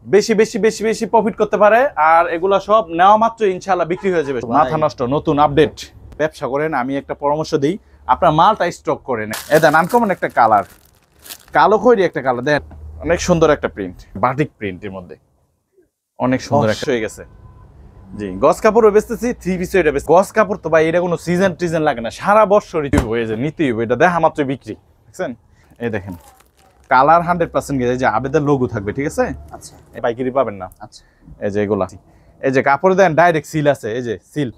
বেশি বেশি বেশি বেশি প্রফিট করতে পারে। আর এগুলা সব নেওয়া মাত্র ইনশাআল্লাহ বিক্রি হয়ে যাবে। মাথা নষ্ট নতুন আপডেট ব্যবসা করেন, আমি একটা পরামর্শ দিই, আপনার মালটা স্টক করেন। দেন আনকমন একটা কালার, কালো খয়েরি একটা কালার, দেন অনেক সুন্দর একটা প্রিন্ট, বাটিক প্রিন্টের মধ্যে অনেক সুন্দর একটা হয়ে গেছে। জি, গস কাপড়ও বেচতেছি, 3 পিসও এটা বেচতেছি। গস কাপড় তো ভাই এটা কোনো সিজন টিজন লাগে না, সারা বছরই হয়ে যায়, নিতেই হবে, এটা দেখা মাত্র বিক্রি। দেখছেন, এই দেখেন কালার 100% গেছে, এই যে আবেদের লোগো থাকবে, ঠিক আছে। আচ্ছা, পাইকারি পাবেন না। আচ্ছা, এই যে এগুলা, এই যে কাপড় দেন ডাইরেক্ট সিল আছে, এই যে সিল।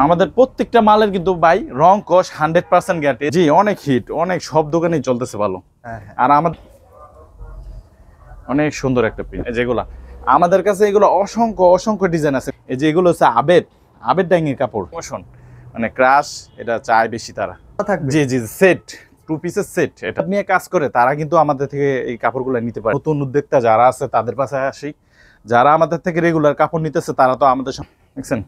আমাদের প্রত্যেকটা মালের কিন্তু ভাই রং কস 100% গ্যারান্টি। জি, অনেক হিট, অনেক সব দোকানেই চলতেছে ভালো। আর আমাদের অনেক সুন্দর একটা প্রিন্ট, এই যেগুলা আমাদের কাছে এগুলো অসংখ্য অসংখ্য ডিজাইন আছে। এই যে এগুলো হচ্ছে আবেদ ডাইংয়ের কাপড়, মোশন মানে ক্রাশ, এটা চায় বেশি তারা। জি জি, সেট 2 পিসের সেট, এটা নিয়ে কাজ করে তারা কিন্তু আমাদের থেকে এই কাপড়গুলো নিতে পারে। নতুন উদ্যোক্তা যারা আছে তাদের পাশে আসি, যারা আমাদের থেকে রেগুলার কাপড় নিতেছে তারা তো আমাদের দেখছেন,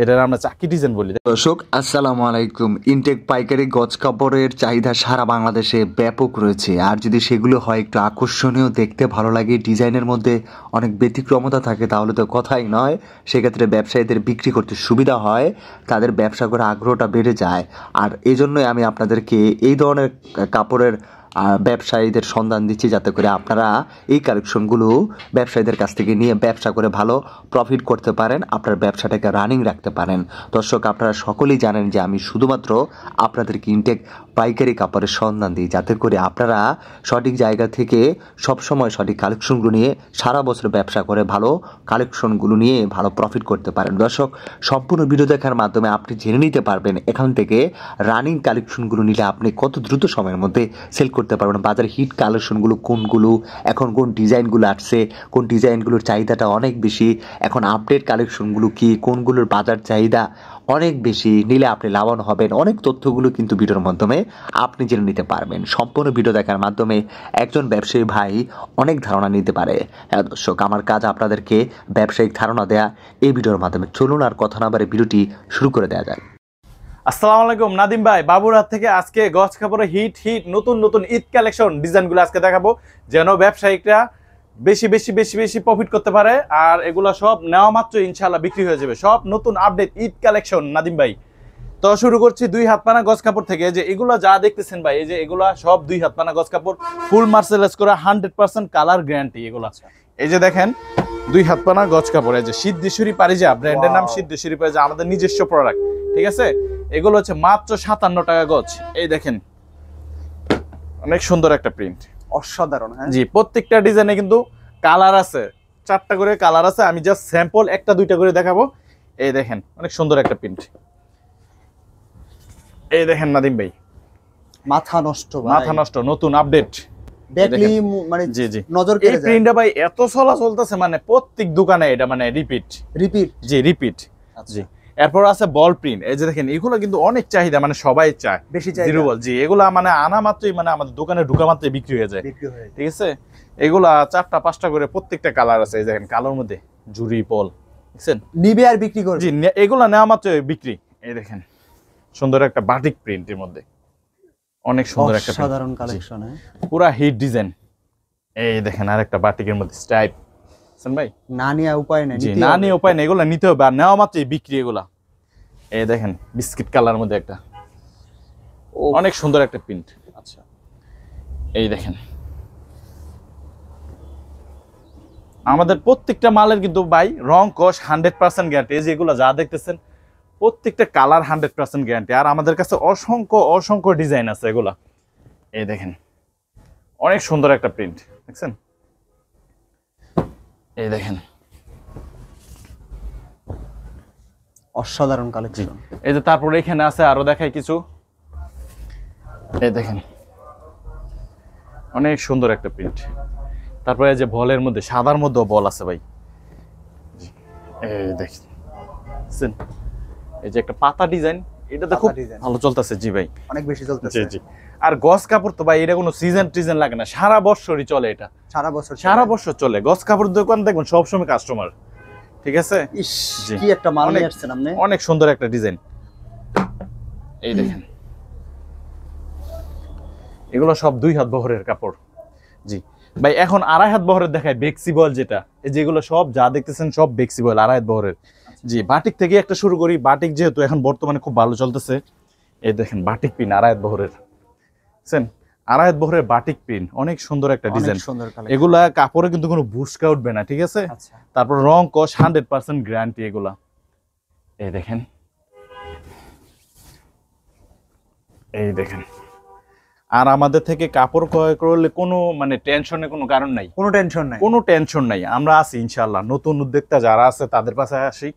এটা আমরা চাকি ডিজাইন বলি। দর্শক আসসালামু আলাইকুম। ইনটেক পাইকারি গজ কাপড়ের চাহিদা সারা বাংলাদেশে ব্যাপক রয়েছে। আর যদি সেগুলো হয় একটু আকর্ষণীয়, দেখতে ভালো লাগে, ডিজাইনের মধ্যে অনেক ব্যতিক্রমতা থাকে, তাহলে তো কথাই নয়। সেক্ষেত্রে ব্যবসায়ীদের বিক্রি করতে সুবিধা হয়, তাদের ব্যবসা করে আগ্রহটা বেড়ে যায়। আর এই জন্যই আমি আপনাদেরকে এই ধরনের কাপড়ের ব্যবসায়ীদের সন্ধান দিচ্ছি, যাতে করে আপনারা এই কালেকশনগুলো ব্যবসায়ীদের কাছ থেকে নিয়ে ব্যবসা করে ভালো প্রফিট করতে পারেন, আপনার ব্যবসাটাকে রানিং রাখতে পারেন। দর্শক, আপনারা সকলেই জানেন যে আমি শুধুমাত্র আপনাদেরকে ইনটেক পাইকারি কাপড়ের সন্ধান দিই, যাতে করে আপনারা সঠিক জায়গা থেকে সবসময় সঠিক কালেকশনগুলো নিয়ে সারা বছর ব্যবসা করে ভালো কালেকশনগুলো নিয়ে ভালো প্রফিট করতে পারেন। দর্শক, সম্পূর্ণ ভিডিও দেখার মাধ্যমে আপনি জেনে নিতে পারবেন এখান থেকে রানিং কালেকশনগুলো নিলে আপনি কত দ্রুত সময়ের মধ্যে সেল করতে পারবেন, বাজারে হিট কালেকশনগুলো কোনগুলো, এখন কোন ডিজাইনগুলো আসছে, কোন ডিজাইনগুলোর চাহিদাটা অনেক বেশি, এখন আপডেট কালেকশনগুলো কি, কোনগুলোর বাজার চাহিদা অনেক বেশি, নিলে আপনি লাভবান হবেন। অনেক তথ্যগুলো কিন্তু ভিডিওর মাধ্যমে আপনি জেনে নিতে পারবেন। সম্পূর্ণ ভিডিও দেখার মাধ্যমে একজন ব্যবসায়ী ভাই অনেক ধারণা নিতে পারে। হ্যাঁ দর্শক, আমার কাজ আপনাদেরকে ব্যবসায়িক ধারণা দেয়া এই ভিডিওর মাধ্যমে। চলুন আর কথা না বাড়ে ভিডিওটি শুরু করে দেওয়া যায়। আসসালামু আলাইকুম, নাদিম ভাই বাবুরহাট থেকে। আজকে গজ কাপড়ে হিট নতুন নতুন ঈদ কালেকশন ডিজাইনগুলো আজকে দেখাবো, যেন ব্যবসায়িকরা বেশি বেশি বেশি বেশি প্রফিট করতে পারে। আর এগুলা সব নেওয়া মাত্র ইনশাআল্লাহ বিক্রি হয়ে যাবে, সব নতুন আপডেট ঈদ কালেকশন নাদিম ভাই। তো শুরু করছি 2 হাত পানা গজ কাপড় থেকে। যে এগুলা যা দেখতেছেন ভাই, এই যে এগুলা সব 2 হাত পানা গজ কাপড়, ফুল মার্সেলাইজ করা, 100% কালার গ্যারান্টি এগুলা। এই যে দেখেন 2 হাত পানা গজ কাপড়, এই যে সিদ্ধেশ্বরী পারিজা, ব্র্যান্ডের নাম সিদ্ধেশ্বরী পারিজা, আমাদের নিজস্ব প্রোডাক্ট, ঠিক আছে। এগুলো হচ্ছে মাত্র 57 টাকা গজ। এই দেখেন অনেক সুন্দর একটা প্রিন্ট, অসাধারণ। হ্যাঁ জি, প্রত্যেকটা ডিজাইনে কিন্তু কালার আছে, 4টা করে কালার আছে। আমি জাস্ট স্যাম্পল 1টা 2টা করে দেখাবো। এই দেখেন অনেক সুন্দর একটা প্রিন্ট, এই দেখেন নাদিম ভাই, মাথা নষ্ট, মাথা নষ্ট নতুন আপডেট। দেখলি মানে জি জি, নজর কেড়ে যায়। এই প্রিন্টটা ভাই এত চলতেছে, মানে প্রত্যেক দোকানে এটা মানে রিপিট। জি, রিপিট। জি, এরপর আছে বল প্রিন্ট। এই যে দেখেন এগুলো কিন্তু অনেক চাহিদা, মানে সবাই চায়, বেশি চাহিদা। জিরো বল, জি, এগুলা মানে আনা মাত্রই মানে আমাদের দোকানে ঢোকা মাত্রই বিক্রি হয়ে যায়, ঠিক আছে। এগুলা 4টা 5টা করে প্রত্যেকটা কালার আছে। এই দেখেন কালোর মধ্যে জুরি পল, দেখছেন, নিবে আর বিক্রি করবে। জি, এগুলা নেওয়া মাত্রই বিক্রি। এই দেখেন সুন্দর একটা বাটিক প্রিন্টের মধ্যে অনেক সুন্দর একটা সাধারণ কালেকশন, পুরা হিট ডিজাইন। এই দেখেন আরেকটা বাটিকের মধ্যে স্টাইপ ভাই, না নিয়ে উপায় নেই, জি, না নিয়ে উপায় নেই, এগুলা নিতে হবে, আর নেওয়া মাত্রই বিক্রি এগুলা। এই দেখেন বিস্কিট কালার মধ্যে একটা অনেক সুন্দর একটা প্রিন্ট। আচ্ছা, এই দেখেন আমাদের প্রত্যেকটা মালের কিন্তু ভাই রং কস 100% গ্যারান্টি। এই যে এগুলা যা দেখতেছেন প্রত্যেকটা কালার 100% গ্যারান্টি। আর আমাদের কাছে অসংখ্য অসংখ্য ডিজাইন আছে এগুলা। এই দেখেন অনেক সুন্দর একটা প্রিন্ট, দেখছেন। এই দেখেন অসাধারণ কালেকশন। এই যে তারপরে এখানে আছে আরো দেখাই কিছু। এই দেখেন অনেক সুন্দর একটা প্রিন্ট। তারপরে এই যে বলের মধ্যে সাদার মধ্যেও বল আছে ভাই, এই দেখছেন। এই যে একটা পাতা ডিজাইন, এটাতে খুব ভালো চলতেছে। জি ভাই, অনেক বেশি চলতেছে। জি জি, আর গজ কাপড় তো ভাই এটা কোনো সিজন টিজন লাগে না, সারা বছরই চলে, এটা সারা বছর চলে। গজ কাপড় দোকান দেখুন সবসময় কাস্টমার, ঠিক আছে। কি একটা মাল নিয়ে আসছেন আপনি, অনেক সুন্দর একটা ডিজাইন। এই দেখেন এগুলো সব 2 হাত বহরের কাপড়। জি, ভাই এখন 2.5 হাত বহরের দেখায় বেক্সি বয়েল, যেটা এই যেগুলো সব যা দেখতেছেন সব বেক্সি বয়েল 2.5 হাত বহরের। জি, বাটিক থেকে একটা শুরু করি। বাটিক যেহেতু এখন বর্তমানে খুব ভালো চলতেছে, এই দেখেন বাটিক পিন 2.5 হাত বহরের, বুঝছেন? 2.5 হাত বহরের বাটিক পিন, অনেক সুন্দর একটা ডিজাইন। এগুলা কাপড়ে কিন্তু কোনো বুশকা উঠবে না, ঠিক আছে? তারপর রং কস 100% গ্যারান্টি এগুলা। এই দেখেন, এই দেখেন। আর আমাদের থেকে কাপড় ক্রয় করলে কোনো মানে টেনশনের কোনো কারণ নাই, কোনো টেনশন নাই, কোনো টেনশন নাই। আমরা আছি ইনশাআল্লাহ। নতুন উদ্যোক্তা যারা আছে তাদের পাশে আসি,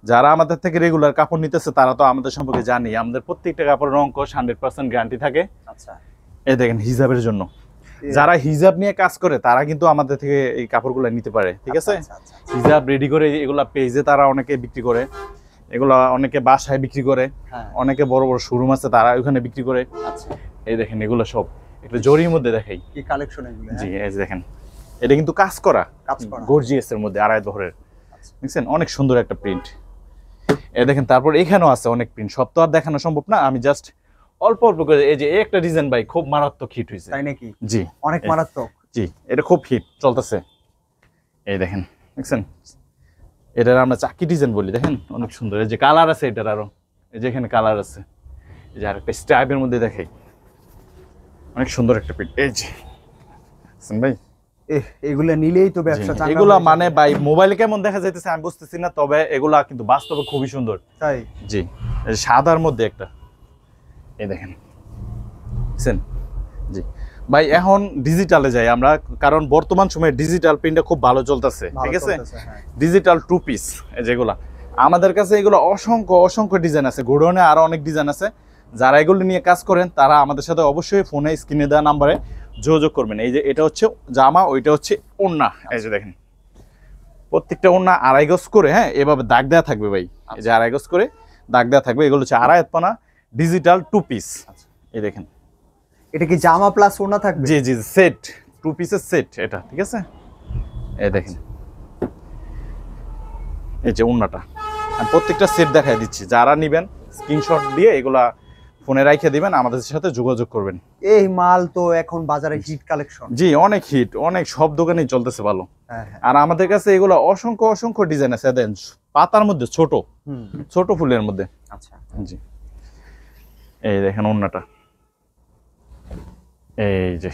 যারা আমাদের থেকে রেগুলার কাপড় নিতেছে তারা তো আমাদের সম্পর্কে জানি। আমাদের প্রত্যেকটা কাপড় রং কস 100% গ্যারান্টি থাকে। আচ্ছা, এই দেখেন হিজাবের জন্য যারা হিজাব নিয়ে কাজ করে তারা কিন্তু আমাদের থেকে এই কাপড়গুলো নিতে পারে, ঠিক আছে? হিজাব রেডি করে এগুলা পেজে তারা অনেকে বিক্রি করে, এগুলা অনেকে বাসায় বিক্রি করে, অনেকে বড় বড় শোরুম আছে তারা ওখানে বিক্রি করে। আচ্ছা, এই দেখেন এগুলো সব একটা জরির মধ্যে দেখাই, কি কালেকশন এগুলো? জি, এই দেখেন এটা কিন্তু কাজ করা গর্জিয়াস এর মধ্যে 2.5 বহরের, দেখছেন? অনেক সুন্দর একটা প্রিন্ট। এই দেখেন, তারপর এখানেও আছে অনেক প্রিন্ট, সব তো আর দেখানো সম্ভব না, আমি জাস্ট অল্প অল্প করে। এই যে একটা ডিজাইন ভাই খুব মারাত্মক হিট হয়েছে, তাই নাকি? জি, অনেক মারাত্মক। জি, এটা খুব হিট চলতেছে। এই দেখেন, দেখছেন? এটার আমরা চাকি ডিজাইন বলি, দেখেন অনেক সুন্দর। এই যে কালার আছে এটার, আরো এই যে এখানে কালার আছে। এই যে আরেকটা স্ট্রাইপের মধ্যে দেখাই, অনেক সুন্দর একটা প্রিন্ট। এই যে ভাই এগুলা নিলেই তো ব্যবসা চাঙ্গা। এগুলা মানে ভাই মোবাইলে কেমন দেখা যাইতেছে আমি বুঝতেছি না, তবে এগুলা কিন্তু বাস্তবে খুবই সুন্দর। তাই? জি, এই সাদার মধ্যে একটা, এই দেখেন, বুঝছেন? জি ভাই, এখন ডিজিটালে যাই আমরা, কারণ বর্তমান সময়ে ডিজিটাল প্রিন্টটা খুব ভালো চলতেছে, ঠিক আছে? ডিজিটাল 2 পিস যেগুলা আমাদের কাছে, এগুলো অসংখ্য অসংখ্য ডিজাইন আছে, গোডাউনে আরো অনেক ডিজাইন আছে। যারা এগুলো নিয়ে কাজ করেন তারা আমাদের সাথে অবশ্যই ফোনে স্ক্রিনে দেওয়া নাম্বারে যোগাযোগ করবেন। এই যে এটা হচ্ছে জামা, ওইটা হচ্ছে ওড়না। এই যে দেখেন প্রত্যেকটা ওড়না 2.5 গজ করে, হ্যাঁ, এভাবে দাগ দেওয়া থাকবে ভাই। এই যে 2.5 গজ করে দাগ দেওয়া থাকবে। এগুলো হচ্ছে 2.5 হাত পানা ডিজিটাল 2 পিস। এই দেখেন, এটা কি জামা প্লাস ওড়না থাকবে? জি জি, সেট 2 পিসের সেট এটা, ঠিক আছে? এই দেখেন, এই যে ওড়নাটা আমি প্রত্যেকটা সেট দেখাই দিচ্ছি। যারা নেবেন স্ক্রিনশট দিয়ে এগুলা ফোনে রাইখে দিবেন, আমাদের সাথে যোগাযোগ করবেন। এই মাল তো এখন বাজারে হিট কালেকশন। জি, অনেক হিট, অনেক সব দোকানেই চলতেছে ভালো। আর আমাদের কাছে এগুলো অসংখ্য অসংখ্য ডিজাইন আছে। দেন পাতার মধ্যে ছোট ছোট ফুলের মধ্যে। আচ্ছা, জি, এই দেখেন ওড়নাটা, এই যে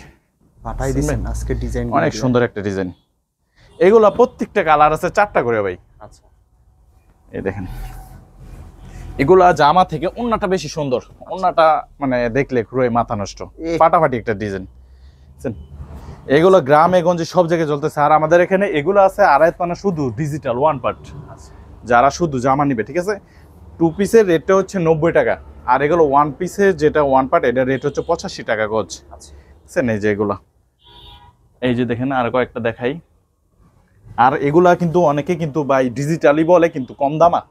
পাঠাই দিবেন আজকে ডিজাইন, অনেক সুন্দর একটা ডিজাইন। এগুলা প্রত্যেকটা কালার আছে 4টা করে ভাই। আচ্ছা, এই দেখেন এগুলা জামা থেকে ওড়নাটা বেশি সুন্দর। ওড়নাটা মানে দেখলে পুরোই মাথা নষ্ট, ফাটাফাটি একটা ডিজাইন। এগুলো গ্রামে গঞ্জে সব জায়গায় চলতেছে। আর আমাদের এখানে এগুলো আছে 2.5 পানা শুধু ডিজিটাল 1 পার্ট, যারা শুধু জামা নিবে, ঠিক আছে? 2 পিসের রেটটা হচ্ছে 90 টাকা, আর এগুলো 1 পিসের যেটা 1 পার্ট এটার রেট হচ্ছে 85 টাকা গজ। বুঝছেন? এই যে এগুলা, এই যে দেখেন আর কয়েকটা দেখাই। আর এগুলা কিন্তু অনেকে কিন্তু ভাই ডিজিটালি বলে, কিন্তু কম দামা,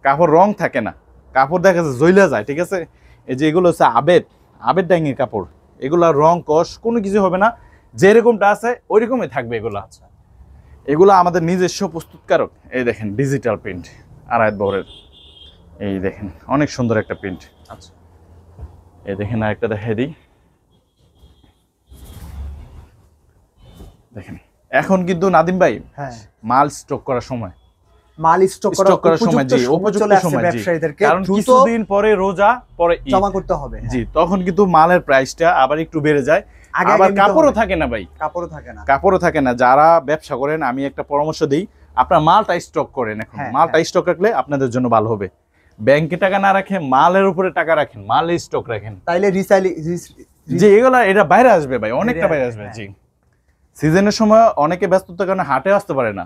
কাপড় রং থাকে না, কাপড় দেখা যাচ্ছে জ্বলে যায়, ঠিক আছে? এই যে এগুলো হচ্ছে আবেদ ডাইঙের কাপড়, এগুলা রং কষ কোনো কিছু হবে না, যেরকমটা আছে ওইরকমই থাকবে এগুলা। এগুলা আমাদের নিজস্ব প্রস্তুতকারক। এই দেখেন ডিজিটাল প্রিন্ট 2.5 বহরের, এই দেখেন অনেক সুন্দর একটা প্রিন্ট। আচ্ছা, এই দেখেন আরেকটা দেখাই দিই, দেখেন এখন কিন্তু নাদিম ভাই মাল স্টক করার সময়, মাল স্টক করার সময়, জি, উপযুক্ত সময় ব্যবসায়ীদেরকে, কারণ কিছুদিন পরে রোজা, পরে জমা করতে হবে। জি, তখন কিন্তু মালের প্রাইসটা আবার একটু বেড়ে যায়। আবার কাপড়ও থাকে না ভাই, কাপড়ও থাকে না। যারা ব্যবসা করেন আমি একটা পরামর্শ দিই, আপনার মালটা স্টক করেন। এখন মালটা স্টক রাখলে আপনাদের জন্য ভালো হবে। ব্যাংকে টাকা না রাখে মালের উপরে টাকা রাখেন, মাল স্টক রাখেন, তাইলে জি এগুলা এটা বাইরে আসবে ভাই, অনেকটা বাইরে আসবে। জি, সিজনের সময় অনেকে ব্যস্ততার কারণে হাটে আসতে পারে না।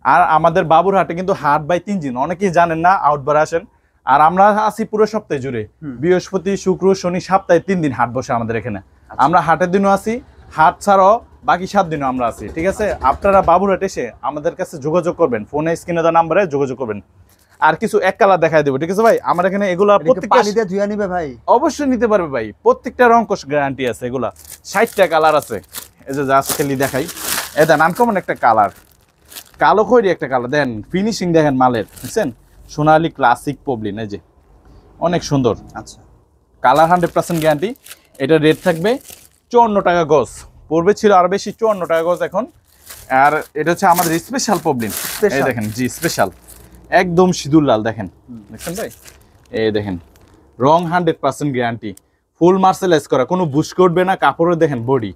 আর আমাদের বাবুর হাটে কিন্তু হাট বাই 3 দিন, অনেকেই জানেন না, আউটবার আসেন। আর আমরা আসি পুরো সপ্তাহে জুড়ে, বৃহস্পতি শুক্র শনি সপ্তাহে 3 দিন হাট বসে আমাদের এখানে। আমরা হাটের দিনও আসি, হাট ছাড়াও বাকি 7 দিনও আমরা আসি, ঠিক আছে? আপনারা বাবুর হাটে এসে আমাদের কাছে যোগাযোগ করবেন, ফোনে স্ক্রিনে দেওয়া নাম্বারে যোগাযোগ করবেন। আর কিছু এক কালার দেখাই দেবো, ঠিক আছে ভাই? আমার এখানে এগুলা প্রত্যেকটা ধুয়া নিবে ভাই, অবশ্যই নিতে পারবে ভাই, প্রত্যেকটা রং কোশ গ্যারান্টি আছে। এগুলা 60টা কালার আছে। এই যে জাস্ট খেলি দেখাই, এটা আনকমন একটা কালার, কালো খয়েরি একটা কালার। দেন ফিনিশিং দেখেন মালের, বুঝছেন? সোনালী ক্লাসিক পবলিন, এই যে অনেক সুন্দর। আচ্ছা, কালার 100% গ্যারান্টি। এটা রেট থাকবে 54 টাকা গজ, পূর্বে ছিল আরো বেশি 54 টাকা গজ এখন। আর এটা হচ্ছে আমাদের স্পেশাল প্রবলেম, এই দেখেন জি স্পেশাল একদম সিঁদুর লাল দেখেন, দেখছেন ভাই? এই দেখেন রং 100% গ্যারান্টি, ফুল মার্সেলাইজ করা, কোনো বুশ করবে না। কাপড়ে দেখেন বডি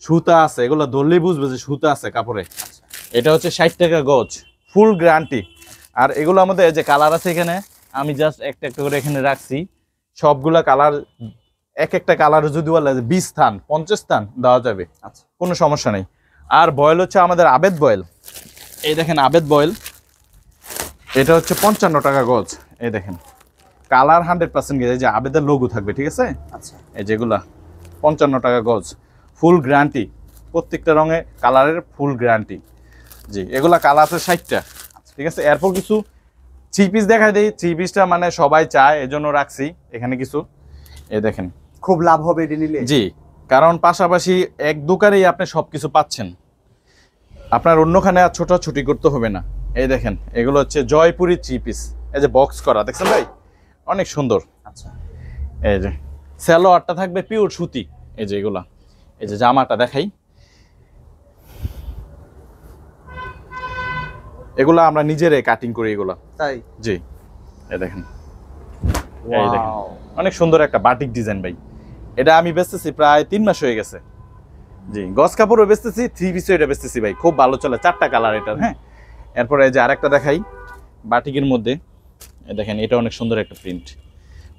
সুতা আছে, এগুলো ধরলেই বুঝবে যে সুতা আছে কাপড়ে। এটা হচ্ছে 60 টাকা গজ, ফুল গ্যারান্টি। আর এগুলো আমাদের যে কালার আছে এখানে, আমি জাস্ট একটা একটা করে এখানে রাখছি, সবগুলা কালার এক একটা কালার যদি বলে 20 স্থান 50 স্থান দেওয়া যাবে, আচ্ছা কোনো সমস্যা নেই। আর বয়েল হচ্ছে আমাদের আবেদ বয়েল, এই দেখেন আবেদ বয়েল, এটা হচ্ছে 55 টাকা গজ। এই দেখেন কালার 100% গেছে, যে আবেদের লোগো থাকবে, ঠিক আছে? আচ্ছা এই যেগুলা 55 টাকা গজ, ফুল গ্যারান্টি, প্রত্যেকটা রঙে কালারের ফুল গ্যারান্টি। জি এগুলা কালার আছে 60টা, ঠিক আছে? এরপর কিছু থ্রি পিস দেখাই দিই, থ্রি পিসটা মানে সবাই চায় এজন্য রাখছি এখানে কিছু। এই দেখেন খুব লাভ হবে এটা নিলে। জি, কারণ পাশাপাশি এক দোকানেই আপনি সবকিছু পাচ্ছেন, আপনার অন্যখানে আর ছোটাছুটি করতে হবে না। এই দেখেন এগুলো হচ্ছে জয়পুরি থ্রি পিস, এই যে বক্স করা, দেখছেন ভাই? অনেক সুন্দর। আচ্ছা এই যে সালোয়ারটা থাকবে পিওর সুতি। এই যে এগুলা, এই যে জামাটা দেখাই, এগুলা আমরা নিজেরাই কাটিং করি এগুলা। তাই? জি এই দেখেন, এই দেখেন অনেক সুন্দর একটা বাটিক ডিজাইন ভাই। এটা আমি বেচতেছি প্রায় 3 মাস হয়ে গেছে। জি গস কাপড়ও বেচতেছি, থ্রি পিসও এটা বেচতেছি ভাই, খুব ভালো চলে, 4টা কালার এটার। হ্যাঁ এরপরে এই যে আরেকটা দেখাই বাটিকের মধ্যে, এই দেখেন এটা অনেক সুন্দর একটা প্রিন্ট,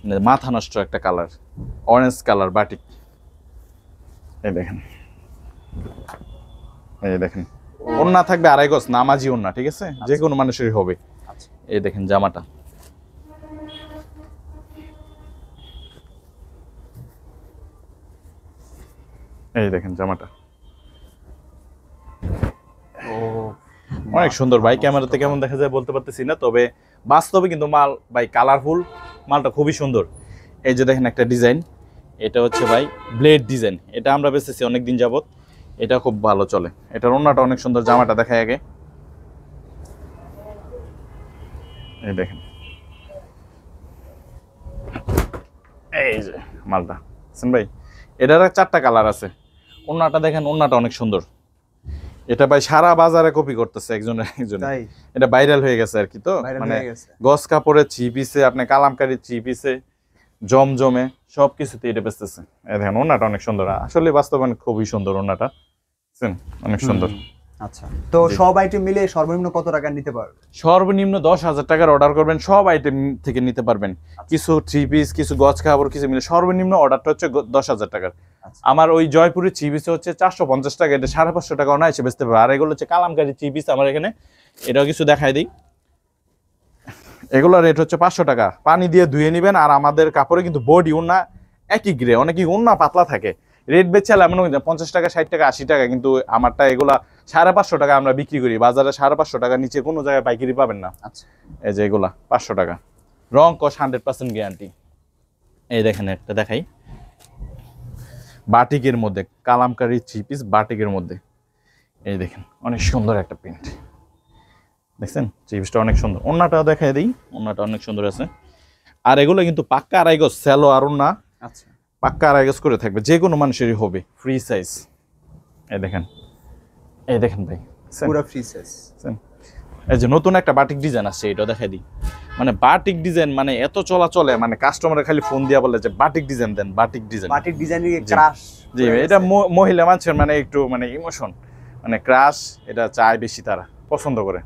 মানে মাথা নষ্ট একটা কালার, অরেঞ্জ কালার বাটিক। এই দেখেন, এই দেখেন ওন্না থাকবে 2.5 গজ, নামাজি ওন্না, ঠিক আছে? যে কোনো মানুষেরই হবে। এই দেখেন জামাটা, এই দেখেন জামাটা অনেক সুন্দর ভাই। ক্যামেরাতে কেমন দেখা যায় বলতে পারতেছি না, তবে বাস্তবে কিন্তু মাল ভাই কালারফুল, মালটা খুবই সুন্দর। এই যে দেখেন একটা ডিজাইন, এটা হচ্ছে ভাই ব্লেড ডিজাইন, এটা আমরা বেচতেছি অনেক দিন যাবত, এটা খুব ভালো চলে। এটার ওন্নাটা অনেক সুন্দর, জামাটা দেখাই আগে, এই দেখেন এই যে মালটা ভাই, এটার 4টা কালার আছে। ওন্নাটা দেখেন, ওন্নাটা অনেক সুন্দর। এটা ভাই সারা বাজারে কপি করতেছে একজন, এটা ভাইরাল হয়ে গেছে আর কি। তো মানে গস কাপড়ের থ্রি পিসে, আপনি কালামকারী থ্রি পিসে, জমজমে সবকিছুতে এটা বেচতেছে। এই দেখেন ওন্নাটা অনেক সুন্দর, আসলে বাস্তবায়ন খুবই সুন্দর ওন্নাটা, অনেক সুন্দর। আচ্ছা তো সব আইটেম মিলে সর্বনিম্ন কত টাকা নিতে পারবে? সর্বনিম্ন 10,000 টাকার অর্ডার করবেন, সব আইটেম থেকে নিতে পারবেন। কিছু থ্রি পিস, কিছু গজ কাপড়, কিছু মিলে সর্বনিম্ন অর্ডারটা হচ্ছে 10,000 টাকার। আমার ওই জয়পুরের থ্রি পিস হচ্ছে 450 টাকা, এটা 550 টাকা অনায়াসে বেচতে পারবে। আর এগুলো হচ্ছে কালামকারী থ্রি পিস, আমার এখানে এটাও কিছু দেখাই দিই। এগুলোর রেট হচ্ছে 500 টাকা, পানি দিয়ে ধুয়ে নেবেন। আর আমাদের কাপড়ে কিন্তু বডি ওন্না একই গ্রে, অনেকই ওন্না পাতলা থাকে। রেট বেচছে এমন 50 টাকা, 60 টাকা, 80 টাকা, কিন্তু আমারটা এগুলা 550 টাকা আমরা বিক্রি করি। বাজারে 550 টাকা নিচে কোনো জায়গায় পাইকারি পাবেন না। এই যে এগুলা 500 টাকা, রং কস 100% গ্যারান্টি। এই দেখেন একটা দেখাই, বাটিকের মধ্যে কালামকারী থ্রি পিস, বাটিকের মধ্যে এই দেখেন অনেক সুন্দর একটা প্রিন্ট, দেখছেন? থ্রি পিসটা অনেক সুন্দর, ওন্নাটা দেখাই দিই, ওন্নাটা অনেক সুন্দর আছে। আর এগুলো কিন্তু পাক্কা 2.5 গজ স্যালো, আর ওন্না পাক্কা 2.5 গজ করে থাকবে, যে কোনো মানুষেরই হবে, ফ্রি সাইজ। এই দেখেন, এই দেখেন ভাই পুরো ফ্রি সাইজ। এই যে নতুন একটা বাটিক ডিজাইন আসছে, এটাও দেখাই দিই। মানে বাটিক ডিজাইন মানে এত চলে, মানে কাস্টমার খালি ফোন দিয়া বলে যে বাটিক ডিজাইন দেন, বাটিক ডিজাইন। বাটিক ডিজাইনের ক্রাশ, জি এটা মহিলা মানুষের মানে একটু মানে ইমোশন, মানে ক্রাশ, এটা চায় বেশি, তারা পছন্দ করে।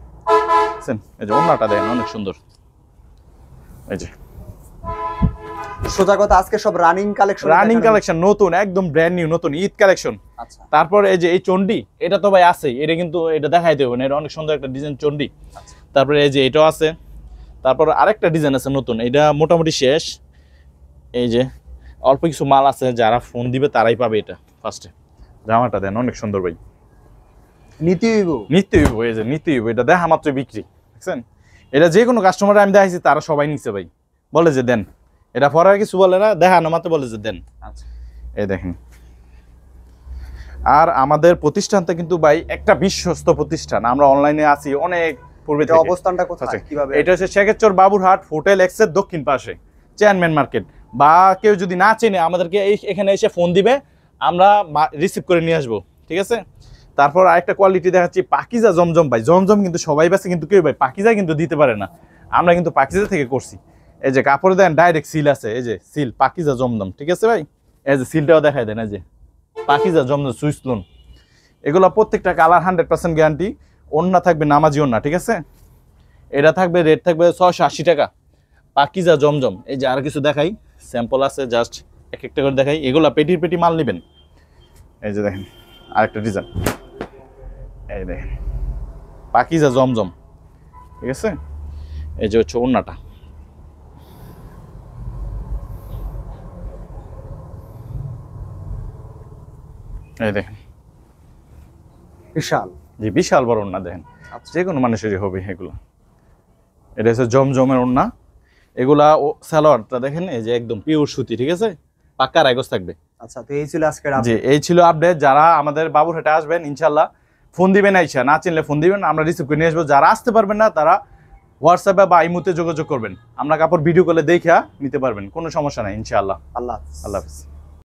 এই যে ওন্নাটা দেখেন অনেক সুন্দর। এই যে সোজা কথা আজকে সব রানিং কালেকশন, নতুন একদম ব্র্যান্ড নিউ, নতুন ঈদ কালেকশন। আচ্ছা তারপর এই যে এই চন্ডি, এটা তো ভাই আছে, এটা কিন্তু এটা দেখাই দেবো না, এটা অনেক সুন্দর একটা ডিজাইন চন্ডি। তারপরে এই যে এটাও আছে, তারপর আরেকটা ডিজাইন আছে নতুন, এটা মোটামুটি শেষ। এই যে অল্প কিছু মাল আছে, যারা ফোন দিবে তারাই পাবে এটা ফার্স্টে। জামাটা দেন অনেক সুন্দর ভাই, নিতে হইব। এই যে নিতে হইব, এটা দেখা মাত্র বিক্রি, দেখছেন? এটা যে কোনো কাস্টমার আমি দেখাইছি তারা সবাই নিচ্ছে ভাই, বলে যে দেন, এটা পরে কিছু বলে না, দেখানো মাত্র বলে যে দেন। এই দেখেন, আর আমাদের প্রতিষ্ঠানটা কিন্তু ভাই একটা বিশ্বস্ত প্রতিষ্ঠান, আমরা অনলাইনে আছি অনেক পূর্বে থেকে। অবস্থানটা কোথায়, কিভাবে? এটা হচ্ছে শেখেরচর বাবুরহাট হোটেল এক্সের দক্ষিণ পাশে, চেয়ারম্যান মার্কেট। বা কেউ যদি না চেনে আমাদেরকে এখানে এসে ফোন দিবে, আমরা রিসিভ করে নিয়ে আসবো। ঠিক আছে। তারপর আরেকটা কোয়ালিটি দেখাচ্ছি, পাকিজা জমজম ভাই। জমজম কিন্তু সবাই বেছে, কিন্তু কেউ ভাই পাকিজা কিন্তু দিতে পারে না, আমরা কিন্তু পাকিজা থেকে করছি। এই যে কাপড়ে দেন ডাইরেক্ট সিল আছে, এই যে সিল পাকিজা জমজম, ঠিক আছে ভাই। এই যে সিলটাও দেখাই দেন, এই যে পাকিজা জমজম সুইস লোন। এগুলো প্রত্যেকটা কালার 100% গ্যারান্টি। ওন্না থাকবে নামাজি ওন্না, ঠিক আছে। এটা থাকবে, রেট থাকবে 680 টাকা, পাকিজা জমজম। এই যে আর কিছু দেখাই, স্যাম্পল আছে, জাস্ট এক একটা করে দেখাই। এগুলা পেটির পেটি মাল নেবেন। এই যে দেখেন আরেকটা ডিজাইন, এই দেখেন পাকিজা জমজম, ঠিক আছে। এই যে হচ্ছে ওন্নাটা, এই দেখেন বিশাল, জি বিশাল বড় ওন্না দেখেন, যে কোনো মানুষেরই হবে এগুলো। এটা হচ্ছে জমজমের ওন্না। এগুলা সালোয়ারটা দেখেন, এই যে একদম পিওর সুতি, ঠিক আছে, পাক্কা রাইগস থাকবে। আচ্ছা, তো এই ছিল আজকের জি এই ছিল আপডেট। যারা আমাদের বাবুরহাটে আসবেন ইনশাল্লাহ ফোন দিবেন, আইসা না চিনলে ফোন দিবেন, আমরা রিসিভ করে নিয়ে আসবো। যারা আসতে পারবেন না তারা হোয়াটসঅ্যাপে বা ইমোতে যোগাযোগ করবেন, আমরা কাপড় ভিডিও কলে দেখা নিতে পারবেন, কোনো সমস্যা নাই ইনশাআল্লাহ। আল্লাহ হাফেজ। আল্লাহ হাফেজ।